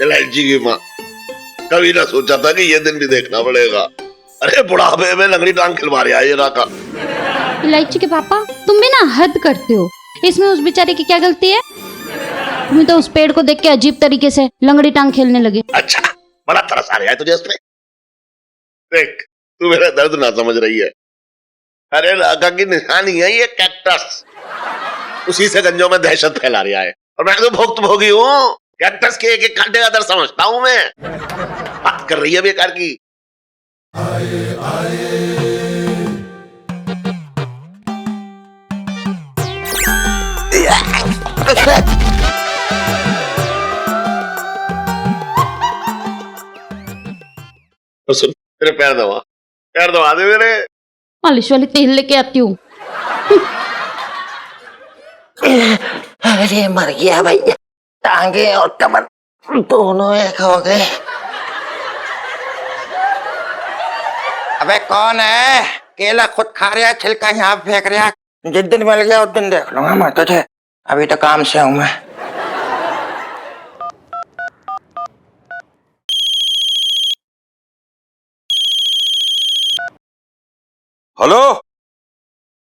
इलायची की माँ, कभी ना सोचा था कि ये दिन भी देखना पड़ेगा। अरे बुढ़ापे में लंगड़ी टांग खिलवा रहा है ये राका। इलायची के पापा, तुम भी ना हद करते हो। इसमें उस बेचारे की क्या गलती है? तुम्हें तो उस पेड़ को देख के अजीब तरीके से लंगड़ी टांग खेलने लगे। अच्छा, बड़ा तरस आ रहा है तुझे इसमें। देख, तू मेरा दर्द ना समझ रही है। अरे राका की निशानी है ये कैक्टस, उसी से गंजों में दहशत फैला रहा है। और मैं तो भुक्तभोगी हूँ। कैक्टस के एक कांटे का दर्द समझता हूँ मैं। बात कर रही है बेकार की। तो सुन, तेरे पैर दबा दे मेरे। मालिश वाली तेल लेके आती हूँ। अरे मर गया भैया, टांगे और कमर दोनों एक हो गए। अबे कौन है? केला खुद खा रहा है, छिलका यहाँ फेंक रहा है। जिस दिन मिल गया उस दिन देख लूंगा मैं तुझे। अभी तो काम से हूं मैं। हेलो,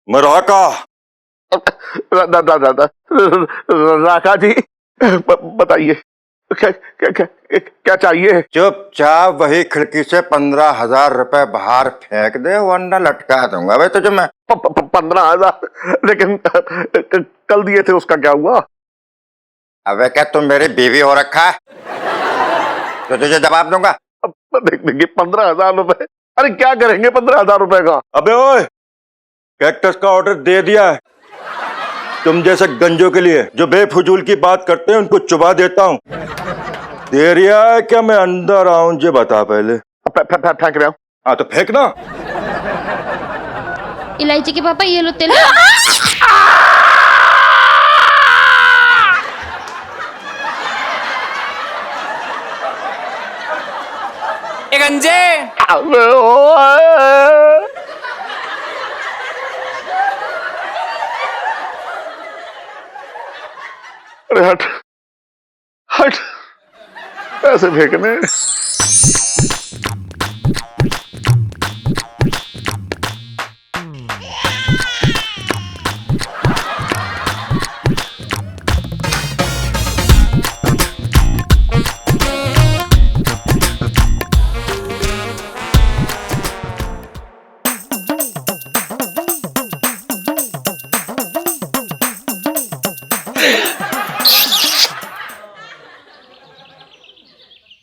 मैं राका। राका जी, बताइए क्या चाहिए? चुपचाप वही खिड़की से 15,000 रुपए बाहर फेंक दे, वरना लटका दूंगा भाई तुझे मैं। 15,000? लेकिन कल दिए थे, उसका क्या हुआ? अबे क्या तुम मेरी बीवी हो रखा है तो तुझे जवाब दूंगा? देखिए 15,000 रुपए, अरे क्या करेंगे 15,000 रुपए का? अबे ओए, कैक्टस का ऑर्डर दे दिया है। तुम जैसे गंजों के लिए जो बेफजूल की बात करते हैं उनको चुबा देता हूँ। दे रिया है क्या मैं अंदर आऊं? जे बता पहले। फेंक रहा हूँ। हाँ तो फेंकना। इलायची के पापा, ये लो तेल। गंजे, अरे हट हट, पैसे फेंकने।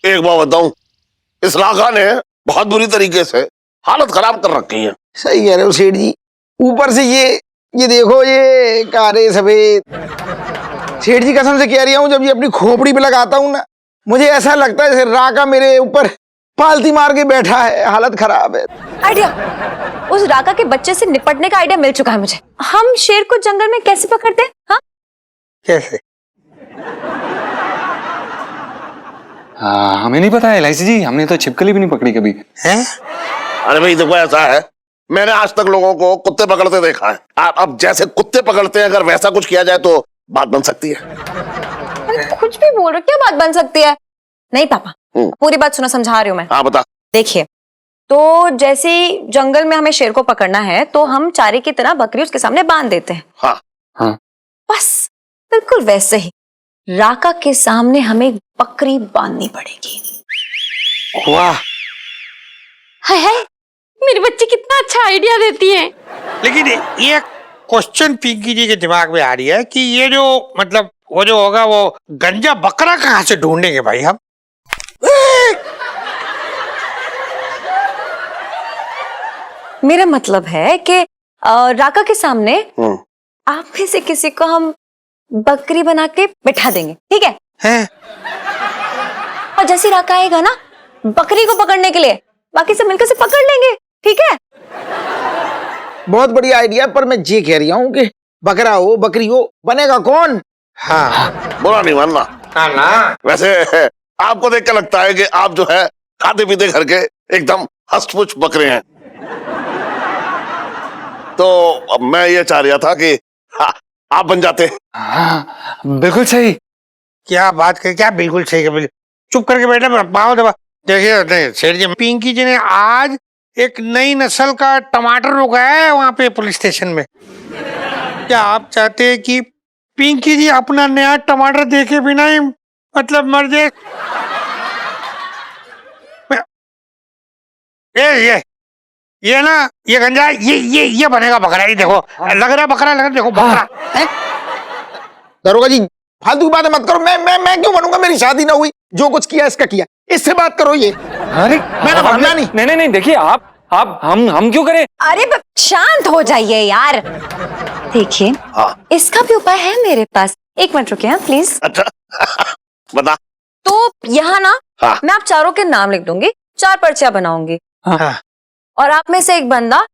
एक बात बताऊं, इस राका ने बहुत बुरी तरीके से हालत खराब कर रखी है। सही कह रहे हो सेठ जी। ऊपर से ये देखो, ये कारे सफेद। सेठ जी कसम से कह रही हूँ, जब ये अपनी खोपड़ी पे लगाता हूँ ना, मुझे ऐसा लगता है जैसे राका मेरे ऊपर पालती मार के बैठा है। हालत खराब है। आइडिया, उस राका के बच्चे से निपटने का आइडिया मिल चुका है मुझे। हम शेर को जंगल में कैसे पकड़ते हैं? हाँ, कैसे? हाँ, हमें नहीं पता है इलायची जी, हमने तो छिपकली भी नहीं पकड़ी कभी। हैं? अरे भाई देखो, ऐसा है, मैंने आज तक लोगों को कुत्ते पकड़ते देखा है। अब जैसे कुत्ते पकड़ते हैं, अगर वैसा कुछ किया जाए तो बात बन सकती है। कुछ भी बोल रहे हो, क्या बात बन सकती है? नहीं पापा, पूरी बात सुनो, समझा रही हूँ मैं। हाँ बता। देखिए, तो जैसे जंगल में हमें शेर को पकड़ना है तो हम चारे की तरह बकरी उसके सामने बांध देते हैं। हाँ हाँ, बस बिल्कुल वैसे ही राका के सामने हमें बकरी बांधनी पड़ेगी। वाह, हाय हाय, मेरी बच्ची कितना अच्छा आइडिया देती है। लेकिन ये क्वेश्चन पिंकी जी के दिमाग में आ रही है कि ये जो मतलब वो जो होगा वो गंजा बकरा कहाँ से ढूंढेंगे भाई हम? मेरा मतलब है कि राका के सामने आप में से किसी को हम बकरी बना के बिठा देंगे, ठीक है? हैं? और जैसे राका आएगा ना बकरी को पकड़ने के लिए, बाकी सब मिलकर से पकड़ लेंगे, ठीक है? बहुत बढ़िया आइडिया। पर मैं ये कह रही हूँ कि बकरा हो बकरी हो, बनेगा कौन? हाँ, बुरा नहीं मानना। हाँ ना। वैसे आपको देख के लगता है कि आप जो है खाते पीते घर के एकदम हष्ट-पुष्ट बकरे हैं। तो अब मैं ये चाह रहा था कि आप बन जाते। हाँ, बिल्कुल सही। क्या बात कर, क्या बिल्कुल सही है, बिल्कुल चुप करके बैठे, पाओ दबा। देखिए सेठ जी, पिंकी जी ने आज एक नई नस्ल का टमाटर उगाया है वहां पे पुलिस स्टेशन में। क्या आप चाहते हैं कि पिंकी जी अपना नया टमाटर देखे बिना ही मतलब मर जाए? ये ना, ये गंजा, ये बनेगा बकरा। ये देखो लग रहा है बकरा, लग रहा है, देखो बकरा है। दरोगा जी फालतू की बातें मत करो। मैं क्यों बनूंगा? मेरी शादी ना हुई, जो कुछ किया इसका किया, इससे बात करो। ये अरे मैंने भरना नहीं। नहीं देखिए आप हम क्यों करें? अरे शांत हो जाइए यार। देखिए इसका भी उपाय है मेरे पास। एक मिनट रुकिए प्लीज। अच्छा बता। तो यहाँ ना हाँ। मैं आप चारों के नाम लिख दूंगी, 4 पर्चियां बनाऊंगी। हाँ। और आप में से एक बंदा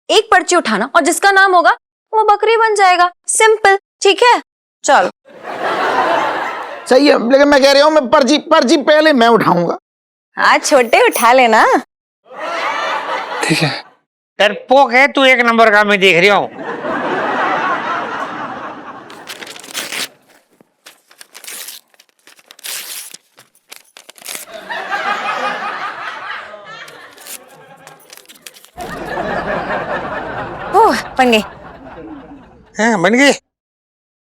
एक पर्ची उठाना और जिसका नाम होगा वो बकरी बन जाएगा। सिंपल, ठीक है? चलो सही है, लेकिन मैं कह रहा हूँ मैं पर्ची पहले मैं उठाऊंगा। हाँ छोटे उठा लेना। ठीक है। डरपोक है तू, एक नंबर का, मैं देख रही हूँ। बन गई। हाँ, बन गई।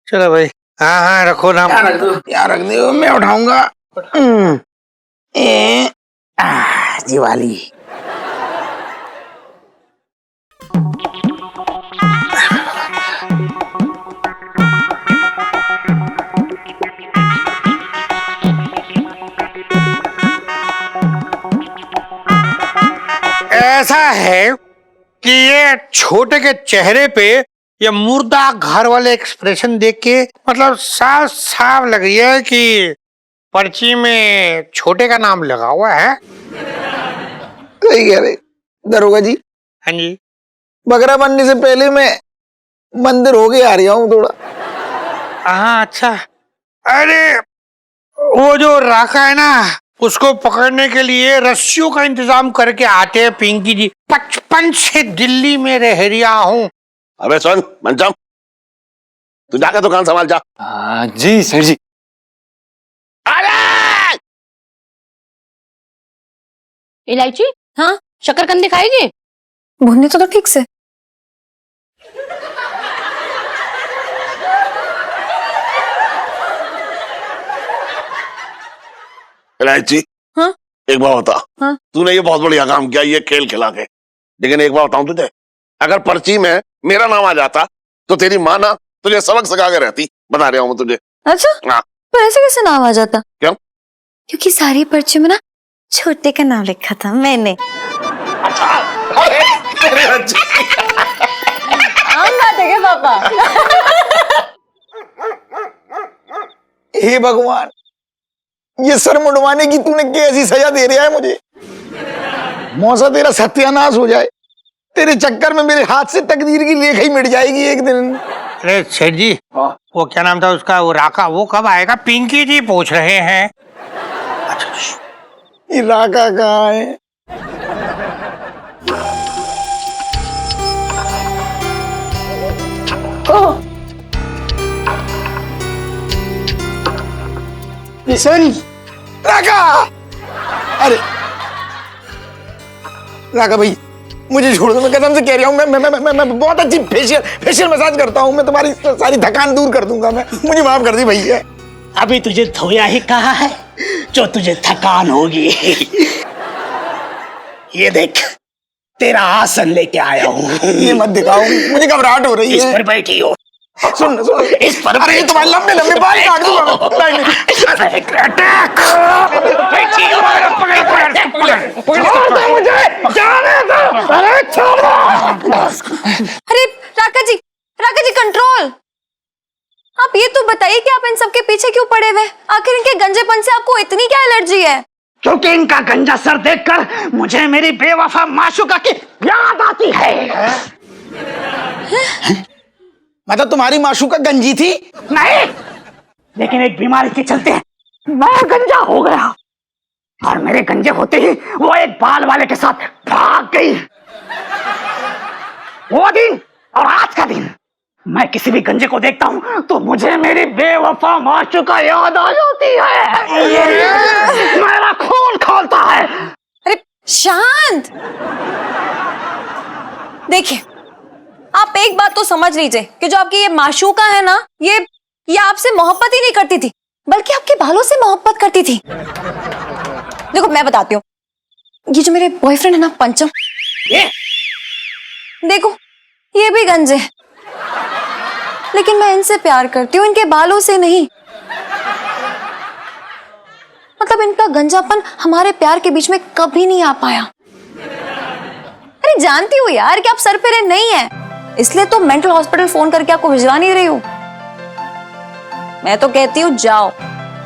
चलो भाई, हाँ हाँ रखो नाम। यहाँ रख दो, मैं उठाऊंगा। दिवाली। ऐसा है कि ये छोटे के चेहरे पे ये मुर्दा घर वाले एक्सप्रेशन देख के मतलब साफ साफ लग रही है कि पर्ची में छोटे का नाम लगा हुआ है। सही कह रहे दरोगा जी। हाँ जी। बकरा बनने से पहले मैं मंदिर होके आ रहा हूँ थोड़ा। हाँ अच्छा। अरे वो जो राका है ना, उसको पकड़ने के लिए रस्सियों का इंतजाम करके आते हैं पिंकी जी। 55 से दिल्ली में रह रहा हूँ। अबे सुन मंचम, तू जाकर दुकान संभाल जा। जी सर जी। अरे इलायची, हाँ शकरकंदी खाएगी? भुनने तो ठीक से। इलायची, हाँ? एक बात बता। हाँ? तूने ये बहुत बढ़िया काम किया, ये खेल खिला के। लेकिन एक बात बताऊं तुझे, अगर पर्ची में मेरा नाम आ जाता तो तेरी माँ ना तुझे सबक सिखा के रहती। बता रहा हूँ मैं तुझे। अच्छा हाँ। तो ऐसे कैसे नाम आ जाता? क्यों? क्योंकि सारी पर्ची में ना छोटे का नाम लिखा था मैंने। आम बात है क्या पापा? हे भगवान, ये सर मुंडवाने की तूने कैसी सजा दे रहा है मुझे। मौसा तेरा सत्यानाश हो जाए। तेरे चक्कर में मेरे हाथ से तकदीर की लेख ही मिट जाएगी एक दिन। अरे सेठ जी, वो क्या नाम था उसका, वो राका, वो कब आएगा? पिंकी जी पूछ रहे हैं। ये राका कहाँ है? सुन राका, अरे राका भाई मुझे छोड़ दो। मैं कसम से कह रहा हूँ, मैं बहुत अच्छी फेशियल मसाज करता हूँ। मैं तुम्हारी सारी थकान दूर कर दूंगा। मैं मुझे माफ कर दी भैया। अभी तुझे धोया ही कहा है जो तुझे थकान होगी। ये देख तेरा आसन लेके आया हूँ। ये मत दिखाओ, मुझे घबराहट हो रही इस है। पर बैठी हो। सुन इस पर अरे तुम्हारे लंबे लंबे बाल काट दूंगा मैं। अरे राका जी कंट्रोल। आप ये तो बताइए कि आप इन सबके पीछे क्यों पड़े हुए? आखिर इनके गंजेपन से आपको इतनी क्या एलर्जी है? क्योंकि इनका गंजा सर देखकर मुझे मेरी बेवफा माशूका की याद आती है। मतलब तुम्हारी माशूका गंजी थी? नहीं, लेकिन एक बीमारी के चलते मैं गंजा हो गया और मेरे गंजे होते ही वो एक बाल वाले के साथ भाग गई। वो दिन और आज का दिन मैं किसी भी गंजे को देखता हूँ तो मुझे मेरी बेवफा माशूका याद आ जाती है। मेरा खून खौलता है। अरे शांत, देखिए आप एक बात तो समझ लीजिए कि जो आपकी ये माशूका है ना, ये आपसे मोहब्बत ही नहीं करती थी, बल्कि आपके बालों से मोहब्बत करती थी। देखो मैं बताती हूँ, ये जो मेरे बॉयफ्रेंड है ना पंचम, देखो ये भी गंजे हैं, लेकिन मैं इनसे प्यार करती हूँ, इनके बालों से नहीं। मतलब इनका गंजापन हमारे प्यार के बीच में कभी नहीं आ पाया। अरे जानती हूँ यार कि आप सर पे नहीं है, इसलिए तो मेंटल हॉस्पिटल फोन करके आपको भिजवा नहीं रही हूँ। मैं तो कहती हूँ जाओ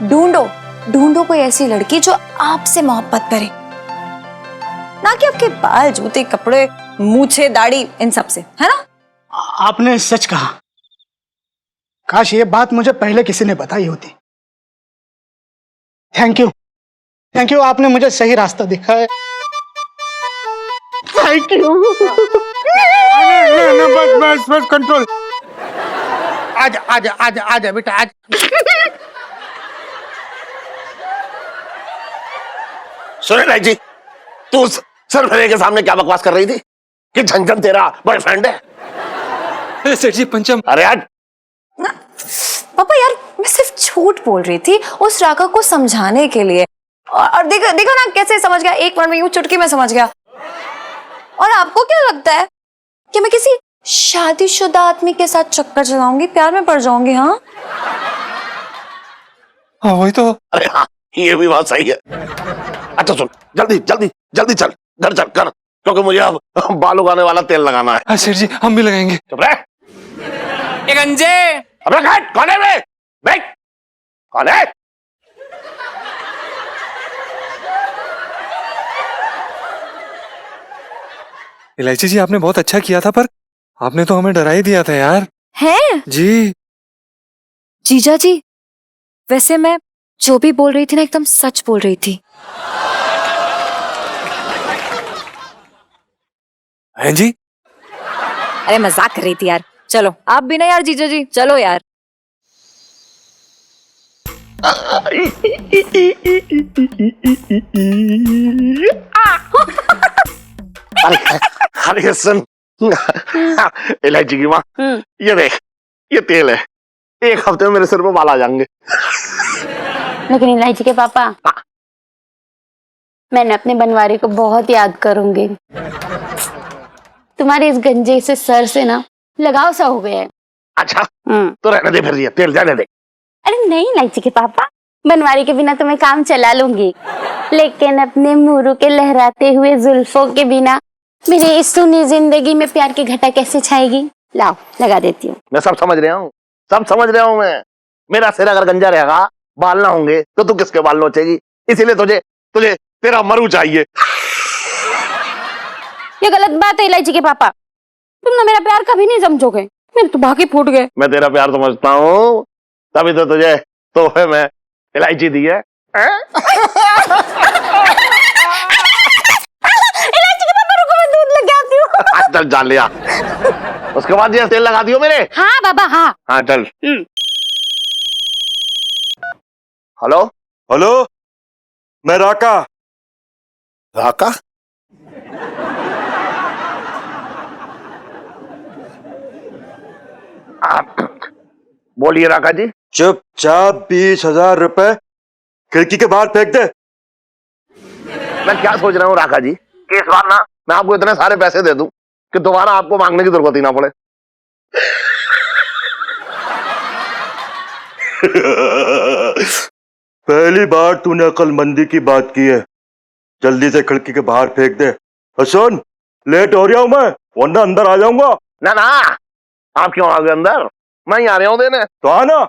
ढूंढो ढूंढो कोई ऐसी लड़की जो आपसे मोहब्बत करे, ना कि आपके बाल, जूते, कपड़े, मूछे, दाढ़ी, इन सब से, है ना? आपने सच कहा। काश ये बात मुझे पहले किसी ने बताई होती। थैंक यू, आपने मुझे सही रास्ता दिखाया। Thank you. बस कंट्रोल। आजा आजा आजा आजा बेटा आज। सुने लाइची, तू सर भरे के सामने क्या बकवास कर रही थी कि झंझन तेरा बॉयफ्रेंड है? अरे सेठ जी पंचम। अरे यार पापा यार, मैं सिर्फ झूठ बोल रही थी उस राका को समझाने के लिए, और देखा ना कैसे समझ गया, एक बार में यूं चुटकी में समझ गया। और आपको क्या लगता है कि मैं किसी शादीशुदा आदमी के साथ चक्कर चलाऊंगी, प्यार में पड़ जाऊंगी? हाँ वही तो। अरे हाँ, ये भी बात सही है। अच्छा सुन, जल्दी जल्दी जल्दी चल, घर चल कर, क्योंकि मुझे अब बाल उगाने वाला तेल लगाना है। सेठ जी हम भी लगाएंगे। चुप रह। ये गंजे। अबे बैठ, कौन है बे? बैठ, कौन है? इलायची जी आपने बहुत अच्छा किया था, पर आपने तो हमें डरा ही दिया था यार। है जी जीजा जी, वैसे मैं जो भी बोल रही थी ना एकदम सच बोल रही थी। हैं जी? अरे मजाक कर रही थी यार। चलो आप भी ना यार जीजा जी, चलो यार। अरे अरे सुन इलायची की माँ, ये देख, ये तेल है, एक हफ्ते में मेरे सिर पे बाल आ जाएंगे। लेकिन इलायची के पापा, मैंने अपने बनवारी को बहुत याद करूंगी। तुम्हारे इस गंजे से सर से ना लगाव सा हो गया है। अच्छा तो रहने दे फिर, ये तेल जाने दे। अरे नहीं इलायची के पापा, बनवारी के बिना तो मैं काम चला लूंगी, लेकिन अपने मुरू के लहराते हुए जुल्फों के बिना मेरी इस सुनी जिंदगी में प्यार की घटा कैसे छाएगी? लाओ लगा देती हूँ। मैं सब समझ रहा हूँ, सब समझ रहा हूँ मैं। मेरा सिर अगर गंजा रहेगा, बाल ना होंगे, तो तू किसके बाल नोचेगी? इसीलिए तुझे तुझे तेरा मरू चाहिए। ये गलत बात है इलायची के पापा, तुम ना मेरा प्यार कभी नहीं समझोगे, मेरे तो बाकी फूट गए। मैं तेरा प्यार समझता हूँ, तभी तो तुझे तोहफे में इलायची दी है। इलायची के पापा रुको, मैं दूध लेके आती हूँ। चल जान लिया, उसके बाद ये तेल लगा दियो मेरे। हाँ बाबा हाँ। हाँ चल। हेलो हेलो, मैं राका। राका? बोलिए राका जी। चुपचाप 20,000 रुपए खिड़की के बाहर फेंक दे। मैं क्या सोच रहा हूँ राका जी, कि इस बार ना मैं आपको इतने सारे पैसे दे दूं कि दोबारा आपको मांगने की जरूरत ही ना पड़े। पहली बार तूने अक्लमंदी की बात की है। जल्दी से खिड़की के बाहर फेंक दे। और सुन, लेट हो रहा हूं मैं, वरना अंदर आ जाऊंगा। ना ना, आप क्यों आ गए अंदर? मैं ही आ रहा हूँ देने। तो आना।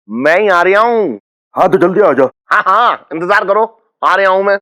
मैं ही आ रहा हूँ। हाँ तो जल्दी आ जा। हाँ हाँ इंतजार करो, आ रहा हूँ मैं।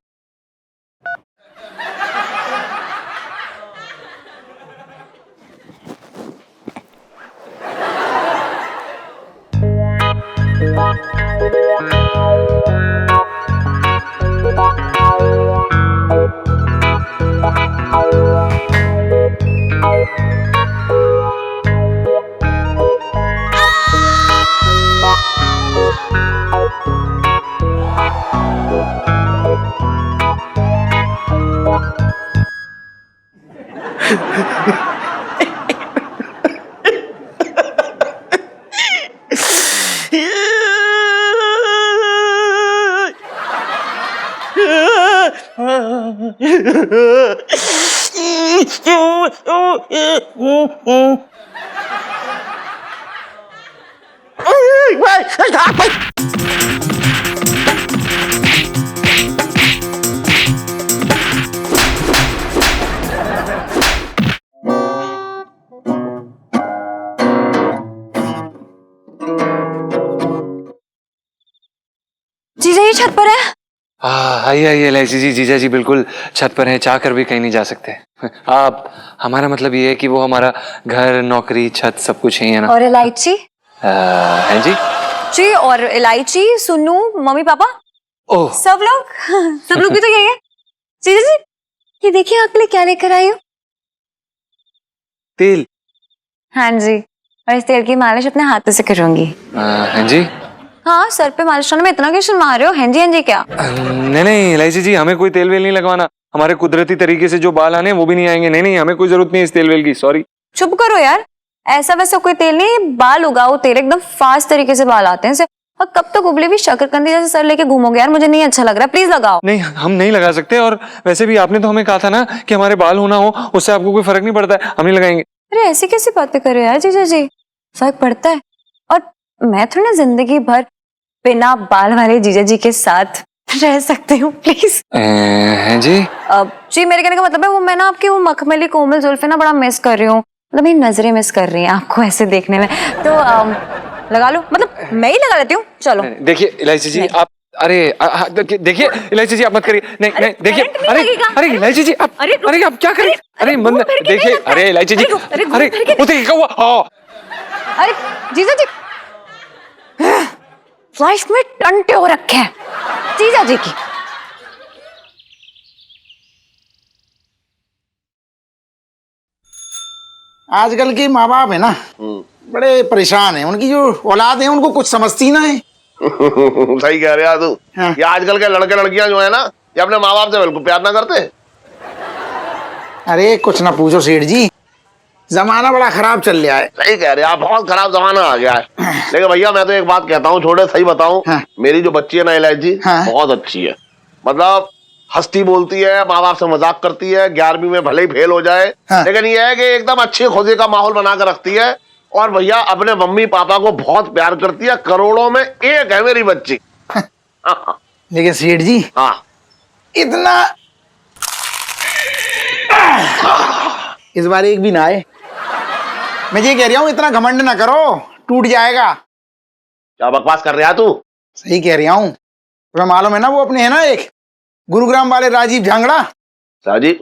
जीजा ये छत पर है। आइए आइए इलायची जी, जीजा जी बिल्कुल छत पर हैं, चाह कर भी कहीं नहीं जा सकते। आप, हमारा मतलब ये है कि वो हमारा घर, नौकरी, छत सब कुछ है ना। और इलायची? हैं जी? जी, और इलायची, सुन्नू, मम्मी पापा, ओह सब लोग भी तो यही है। जीजा जी ये देखिए आपके लिए क्या लेकर आई हूँ। तेल। हाँ जी, और इस तेल की मालिश अपने हाथों से करूंगी। हैं जी? हाँ, सर पे मालिश करने में इतना क्यों शर्मा रहे हो? हैं जी क्या? नहीं नहीं इलायची जी, हमें कोई तेल वेल नहीं लगवाना। हमारे कुदरती तरीके से जो बाल आने वो भी नहीं आएंगे। नहीं नहीं, हमें कोई जरूरत नहीं इस तेल वेल की, सॉरी। चुप करो यार, ऐसा वैसा कोई तेल नहीं, बाल उगाओ तेल, एकदम फास्ट तरीके से बाल आते हैं इसे। और कब तक उबली हुई शकरकंदी जैसे सर लेके घूमोगे यार? मुझे नहीं अच्छा लग रहा, प्लीज लगाओ। नहीं, हम नहीं लगा सकते। और वैसे भी आपने तो हमें कहा था ना कि हमारे बाल होना हो उससे आपको कोई फर्क नहीं पड़ता है, हम नहीं लगाएंगे। अरे ऐसी कैसी बातें कर रहे हो यार जीजा जी, फर्क पड़ता है। और मैं थोड़ी ना जिंदगी भर बिना बाल वाले जीजा जी के साथ रह सकती हूँ, प्लीज। हैं जी? जी मेरे कहने का मतलब है वो मैं ना आपकी वो मखमली कोमल जुल्फे ना बड़ा मिस कर रही हूँ, मतलब मेरी नजरें मिस कर रही हैं आपको ऐसे देखने में। तो लगा लो, मतलब मैं ही लगा लेती हूँ, चलो। देखिए इलायची जी आप, अरे देखिए इलायची जी आप मत करिए। नहीं नहीं देखिए, अरे इलायची जी आप, अरे आप क्या करें? अरे मन देखिए, अरे इलायची जी, अरे उधर क्या हुआ? अरे जीजा जी लाइफ में टंटे हो रखे हैं जीजा जी की। आजकल के माँ बाप है ना बड़े परेशान हैं, उनकी जो औलाद है उनको कुछ समझती ना है। सही कह रहे तू। हाँ। ये आजकल के लड़के लड़कियां जो है ना, ये अपने माँ बाप से बिल्कुल प्यार ना करते। अरे कुछ ना पूछो सेठ जी, जमाना बड़ा खराब चल रहा है। सही कह रहे हैं आप, बहुत खराब जमाना आ गया है। लेकिन भैया मैं तो एक बात कहता हूँ, छोटे सही बताऊं, हाँ। मेरी जो बच्ची है ना इलायची, हाँ। बहुत अच्छी है। मतलब हंसती बोलती है, माँ बाप से मजाक करती है, 11वीं में भले ही फेल हो जाए, हाँ। लेकिन ये है कि एकदम अच्छी खुशी का माहौल बना कर रखती है। और भैया अपने मम्मी पापा को बहुत प्यार करती है, करोड़ों में एक है मेरी बच्ची। लेकिन सेठ जी हाँ, इतना इस बार एक भी ना आए। मैं ये कह रहा हूँ इतना घमंड ना करो, टूट जाएगा। क्या बकवास कर रहा तू? सही कह रहा हूँ। तुम्हें मालूम है ना वो अपने है ना एक गुरुग्राम वाले राजीव झांगड़ा। राजीव?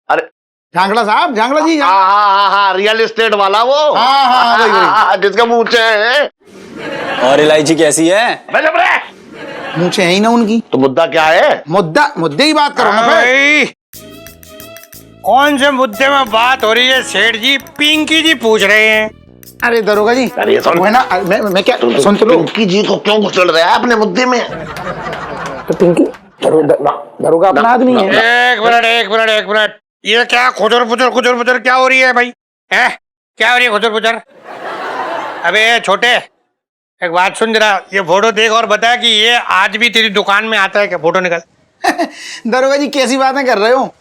अरे झांगड़ा साहब, झांगड़ा जी। हाँ हाँ हाँ हाँ, रियल एस्टेट वाला वो। हाँ, हाँ, वही। जिसके मूछे हैं। और इलायची कैसी है? मूछे हैं ही ना उनकी। तो मुद्दा क्या है? मुद्दे की बात करो ना हाँ फिर। भाई, कौन से मुद्दे में बात हो रही है सेठ जी? पिंकी जी पूछ रहे हैं। अरे दरोगा जी, अरे सुन। वो है ना, मैं क्या सुन तो लो। पिंकी जी को क्यों कुचल रहा है अपने मुद्दे में? तो पिंकी दरोगा अपना आदमी है। एक मिनट, ये क्या खुजर पुजर क्या हो रही है भाई? है क्या हो रही है खुजर पुजर? अबे छोटे, एक बात सुन जरा, ये फोटो देख और बता कि ये आज भी तेरी दुकान में आता है क्या? फोटो निकाल। दरोगा जी कैसी बातें कर रहे हो?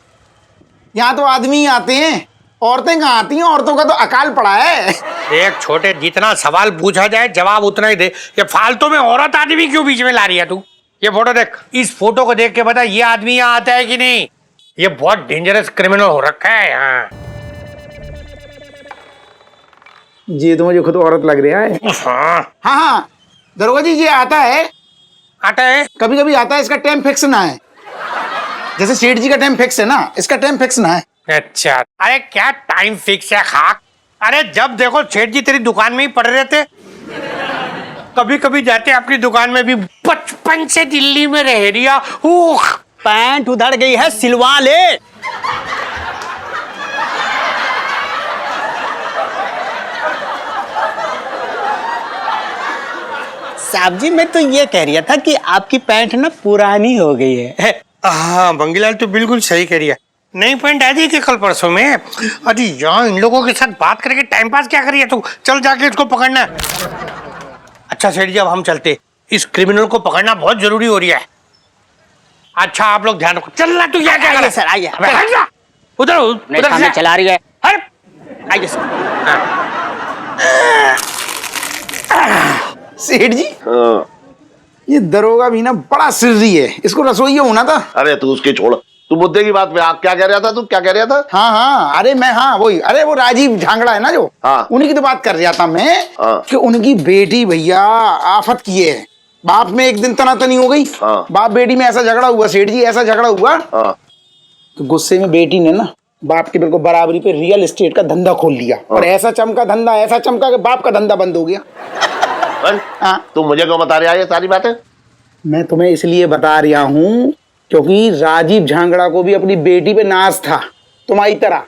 यहाँ तो आदमी ही आते हैं, औरतें कहाँ आती हैं? औरतों का तो अकाल पड़ा है। एक छोटे, जितना सवाल पूछा जाए जवाब उतना ही दे। ये फालतू में औरत आदमी क्यों बीच में ला रही है तू? ये फोटो देख, इस फोटो को देख के बता ये आदमी यहाँ आता है कि नहीं? ये बहुत डेंजरस क्रिमिनल हो रखा है यहाँ। जी तो मुझे खुद औरत लग रहा है। हाँ हाँ दरोगा जी ये आता है, कभी कभी आता है, इसका टाइम फिक्स ना है। जैसे सेठ जी का टाइम फिक्स है ना, इसका टाइम फिक्स ना है। अच्छा, अरे क्या टाइम फिक्स है खाक? अरे जब देखो सेठ जी तेरी दुकान में ही पड़े रहते, कभी कभी जाते अपनी दुकान में भी। बचपन से दिल्ली में रह रिया। पैंट उधड़ गई है, सिलवा ले। साहब जी मैं तो ये कह रहा था कि आपकी पैंट ना पुरानी हो गई है। हाँ बंगीलाल तो बिल्कुल सही कह रही है, नई पैंट आ जाएगी कल परसों में। अरे यहाँ इन लोगों के साथ बात करके टाइम पास क्या करिए तू? चल जाके इसको पकड़ना। अच्छा सेठ जी अब हम चलते, इस क्रिमिनल को पकड़ना बहुत जरूरी हो रही है। अच्छा आप लोग ध्यान रखो। चलना तू क्या क्या कर रहा है? सर आइए अबे हट जा। उधर उधर सामने से चला रही है। हट। आइए सर। सेठ जी हाँ। ये दरोगा भी ना बड़ा सिर्री है, इसको रसोइया होना था। अरे तू उसकी छोड़, तू मुद्दे की बात पे आप क्या कह रहा था? तू क्या कह रहा था? हाँ हाँ, अरे मैं, हाँ वही, अरे वो राजीव झांगड़ा है ना जो, हाँ। उन्हीं की तो बात कर रहा था मैं। हाँ। कि उनकी बेटी भैया आफत की है, बाप में एक दिन तनातनी हो गई। हाँ। बाप बेटी में ऐसा झगड़ा हुआ सेठ जी, ऐसा झगड़ा हुआ हाँ। तो गुस्से में बेटी ने ना बाप के बिल्कुल बराबरी पे रियल एस्टेट का धंधा खोल लिया। और ऐसा चमका धंधा, ऐसा चमका कि बाप का धंधा बंद हो गया। हाँ। तू मुझे क्यों बता रहा है ये सारी बातें? मैं तुम्हें इसलिए बता रहा हूँ क्योंकि राजीव झांगड़ा को भी अपनी बेटी पे नाज था तुम्हारी तरह।